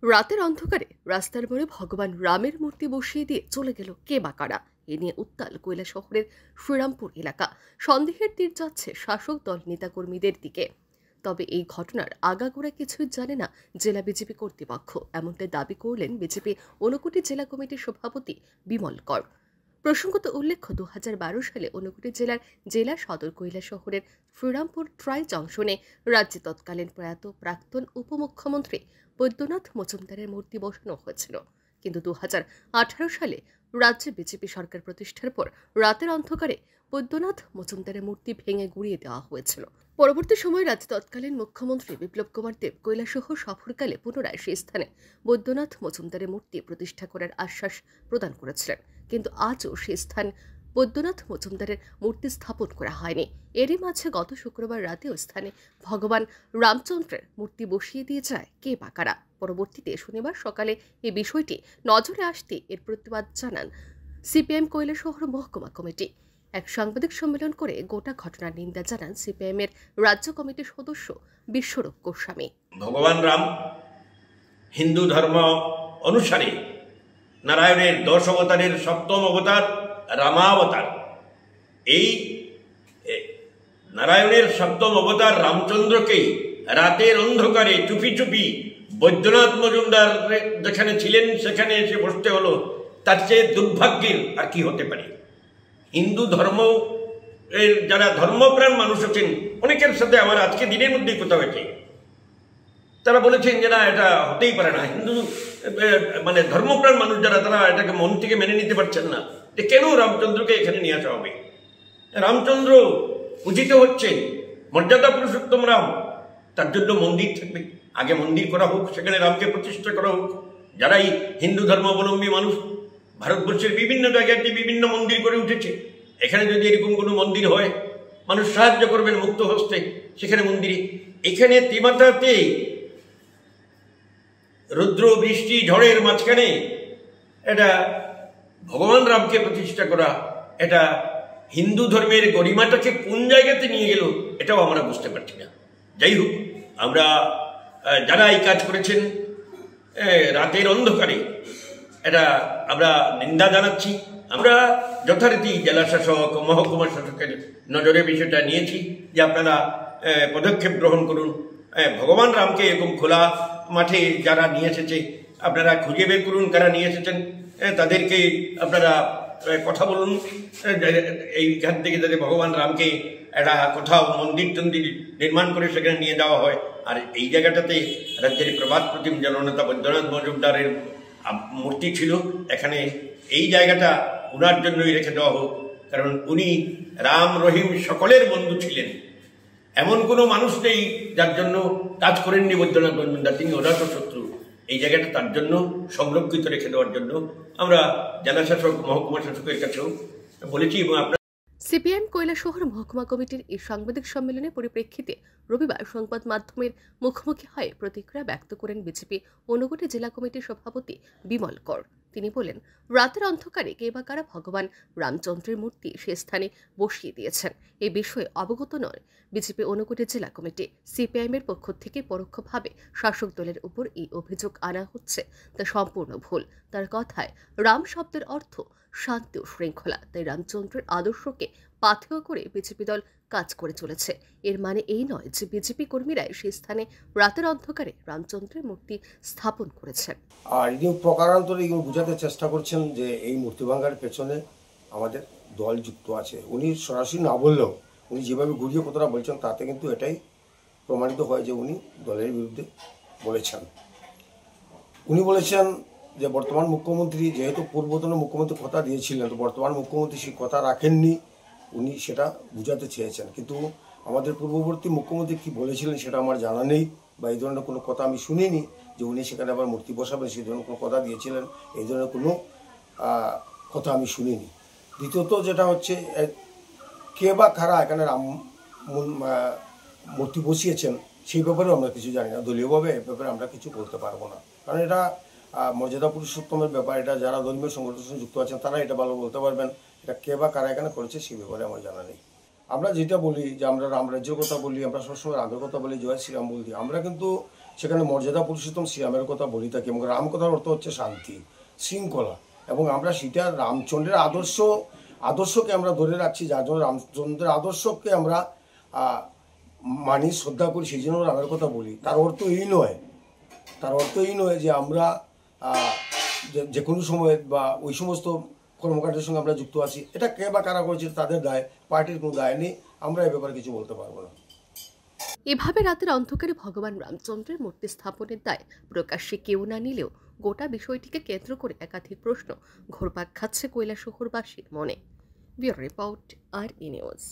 রাতের অন্ধকারে রাস্তার মোড়ে ভগবান রামের মূর্তি বসিয়ে দিয়ে চলে গেল কে বা কারা। এ নিয়ে উত্তাল কৈলাসহরের শ্রীরামপুর এলাকা। সন্দেহের তীর যাচ্ছে শাসক দল নেতাকর্মীদের দিকে। তবে এই ঘটনার আগাগোড়া কিছুই জানে না জেলা বিজেপি কর্তৃপক্ষ, এমনটাই দাবি করলেন বিজেপি ঊনকোটি জেলা কমিটির সভাপতি বিমল কর। প্রসঙ্গত উল্লেখ্য, 2012 সালে ঊনকোটি জেলার জেলা সদর কৈলাসহরের শ্রীরামপুর ট্রাই জংশনে রাজ্যে তৎকালীন প্রয়াত প্রাক্তন উপমুখ্যমন্ত্রী বৈদ্যনাথ মজুমদারের মূর্তি বসানো হয়েছিল। কিন্তু 2018 সালে রাজ্যে বিজেপি সরকার প্রতিষ্ঠার পর রাতের অন্ধকারে বৈদ্যনাথ মজুমদারের মূর্তি ভেঙে গুঁড়িয়ে দেওয়া হয়েছিল। পরবর্তী সময়ে রাজ্যে তৎকালীন মুখ্যমন্ত্রী বিপ্লব কুমার দেব কৈলাসহর সফরকালে পুনরায় সেই স্থানে বৈদ্যনাথ মজুমদারের মূর্তি প্রতিষ্ঠা করার আশ্বাস প্রদান করেছিলেন। কিন্তু আজও সেই স্থান বৈদ্যনাথ মজুমদারের মূর্তি স্থাপন করা হয়নি। এরই মাঝে গত শুক্রবার রাতে ওই স্থানে ভগবান রামচন্দ্রের মূর্তি বসিয়ে দিয়ে যায় কে বা কারা। পরবর্তীতে শনিবার সকালে এই বিষয়টি নজরে আসতে এর প্রতিবাদ জানান সিপিএম কৈলাসহর মহকুমা কমিটি। এক সাংবাদিক সম্মেলন করে গোটা ঘটনার নিন্দা জানান সিপিএম এর রাজ্য কমিটির সদস্য বিশ্বরূপ গোস্বামী। ভগবান রাম হিন্দু ধর্ম অনুসারে নারায়ণের 10 অবতারের 7ম অবতার রামাবতার। এই নারায়ণের 7ম অবতার রামচন্দ্রকে রাতের অন্ধকারে চুপি চুপি বৈদ্যনাথ মজুমদার যেখানে ছিলেন সেখানে এসে বসতে হলো। তার চেয়ে দুর্ভাগ্যের আর কি হতে পারে। হিন্দু ধর্ম এর যারা ধর্মপ্রাণ মানুষ আছেন, অনেকের সাথে আমার আজকে দিনের মধ্যেই কথা হয়েছে, তারা বলেছেন যে না, এটা হতেই পারে না। হিন্দু মানে ধর্মপ্রাণ মানুষ যারা, তারা এটাকে মন থেকে মেনে নিতে পারছেন না যে কেন রামচন্দ্রকে এখানে নিয়ে আসা হবে। রামচন্দ্র পূজিত হচ্ছেন, মর্যাদা পুরুষোত্তম রাম, তার জন্য মন্দির থাকবে। আগে মন্দির করা হোক, সেখানে রামকে প্রতিষ্ঠা করা হোক। যারাই হিন্দু ধর্মাবলম্বী মানুষ ভারতবর্ষের বিভিন্ন জায়গায় বিভিন্ন মন্দির করে উঠেছে। এখানে যদি এরকম কোনো মন্দির হয়, মানুষ সাহায্য করবেন মুক্ত হস্তে সেখানে মন্দিরে। এখানে তিমাতাতে রুদ্র বৃষ্টি ঝড়ের মাঝখানে এটা ভগবান রামকে প্রতিষ্ঠা করা, এটা হিন্দু ধর্মের গরিমাটাকে কোন জায়গাতে নিয়ে গেল এটাও আমরা বুঝতে পারছি না। যাই হোক, আমরা যারা এই কাজ করেছেন রাতের অন্ধকারে, এটা আমরা নিন্দা জানাচ্ছি। আমরা যথারীতি জেলা শাসক মহকুমা শাসকের নজরে বিষয়টা নিয়েছি যে আপনারা পদক্ষেপ গ্রহণ করুন। ভগবান রামকে এরকম খোলা মাঠে যারা নিয়ে এসেছে, আপনারা খুঁজে বের করুন কারা নিয়ে এসেছেন, তাদেরকে আপনারা কথা বলুন এইখান থেকে যাতে ভগবান রামকে একটা কোথাও মন্দির টন্দির নির্মাণ করে সেখানে নিয়ে যাওয়া হয়। আর এই জায়গাটাতে রাজ্যের প্রবাদ প্রতিম জননেতা বৈদ্যনাথ মজুমদারের মূর্তি ছিল, এখানে এই জায়গাটা উনার জন্যই রেখে দেওয়া হোক। কারণ উনি রাম রহিম সকলের বন্ধু ছিলেন। এমন কোনো মানুষ নেই যার জন্য কাজ করেননি বৈদ্যনাথ মজুমদার, তিনি অনাথ শত্রু। এই জায়গাটা তার জন্য সংরক্ষিত রেখে দেওয়ার জন্য আমরা জেলা শাসক মহকুমা শাসকের কাছেও বলেছি। এবং আপনার সিপিএম কৈলাসহর মহকুমা কমিটির এই সাংবাদিক সম্মেলনের পরিপ্রেক্ষিতে রবিবার সংবাদ মাধ্যমের মুখোমুখি হয়ে প্রতিক্রিয়া ব্যক্ত করেন বিজেপি ঊনকোটি জেলা কমিটির সভাপতি বিমল কর। তিনি বলেন, রাতের অন্ধকারে কে বা কারা ভগবান রামচন্দ্রের মূর্তি সে স্থানে বসিয়ে দিয়েছেন এই বিষয়ে অবগত নয় বিজেপি ঊনকোটি জেলা কমিটি। সিপিআইএম এর পক্ষ থেকে পরোক্ষভাবে শাসক দলের উপর এই অভিযোগ আনা হচ্ছে তা সম্পূর্ণ ভুল। তার কথায় রাম শব্দের অর্থ শান্তি ও শৃঙ্খলা, তাই রামচন্দ্রের আদর্শকে পাথেয় করে বিজেপি দল কাজ করে চলেছে। এর মানে এই নয় যে বিজেপি কর্মীরাই সেই স্থানে রাতের অন্ধকারে রামচন্দ্রের মূর্তি স্থাপন করেছেন। আর ইনি প্রকারান্তরে বোঝাতে চেষ্টা করছেন যে এই মূর্তি ভাঙার পেছনে আমাদের দল যুক্ত আছে। উনি সরাসরি না বললেও উনি যেভাবে ঘুরিয়ে কথাটা বলছেন তাতে কিন্তু এটাই প্রমাণিত হয় যে উনি দলের বিরুদ্ধে বলেছেন। উনি বলেছেন যে বর্তমান মুখ্যমন্ত্রী যেহেতু পূর্বতন মুখ্যমন্ত্রী কথা দিয়েছিলেন, তো বর্তমান মুখ্যমন্ত্রী সেই কথা রাখেননি, উনি সেটা বুঝাতে চেয়েছেন। কিন্তু আমাদের পূর্ববর্তী মুখ্যমন্ত্রী কি বলেছিলেন সেটা আমার জানা নেই, বা এই ধরনের কোনো কথা আমি শুনিনি যে উনি সেখানে আবার মূর্তি বসাবেন সেই ধরনের কোনো কথা দিয়েছিলেন, এই ধরনের কোনো কথা আমি শুনিনি। দ্বিতীয়ত যেটা হচ্ছে, কে বা কারা এখানে রাম মূর্তি বসিয়েছেন সেই ব্যাপারেও আমরা কিছু জানি না। দলীয়ভাবে এ ব্যাপারে আমরা কিছু বলতে পারবো না, কারণ এটা মর্যাদা পুরুষোত্তমের ব্যাপার। এটা যারা ধর্মীয় সংগঠনের সঙ্গে যুক্ত আছেন তারা এটা ভালো বলতে পারবেন। এটা কে বা কারা এখানে করেছে সেই ব্যাপারে আমার জানা নেই। আমরা যেটা বলি যে আমরা রাম রাজ্যের কথা বলি, আমরা সবসময় রামের কথা বলি, জয় শ্রীরাম বলি। আমরা কিন্তু সেখানে মর্যাদা পুরুষোত্তম শ্রীরামের কথা বলি থাকি, এবং রাম কথার অর্থ হচ্ছে শান্তি, শৃঙ্খলা, এবং আমরা সেটা রামচন্দ্রের আদর্শকে আমরা ধরে রাখছি, যার জন্য রামচন্দ্রের আদর্শকে আমরা মানি, শ্রদ্ধা করি, সেই জন্য রামের কথা বলি। তার অর্থ এই নয় যে আমরা যে কোনো সময় বা ওই সমস্ত কর্মকাণ্ডের সঙ্গে আমরা যুক্ত আছি। এটা কে বা কারা করেছে তাদের দায়, পার্টির কোনো দায় নেই, আমরা এ ব্যাপারে কিছু বলতে পারবো না। এভাবে রাতের অন্ধকারে ভগবান রামচন্দ্রের মূর্তি স্থাপনের দায় প্রকাশ্যে কেউ না নিলেও গোটা বিষয়টিকে কেন্দ্র করে একাধিক প্রশ্ন ঘুরপাক খাচ্ছে কৈলাসহরবাসীর মনে। ব্যুরো রিপোর্ট, আর ই নিউজ।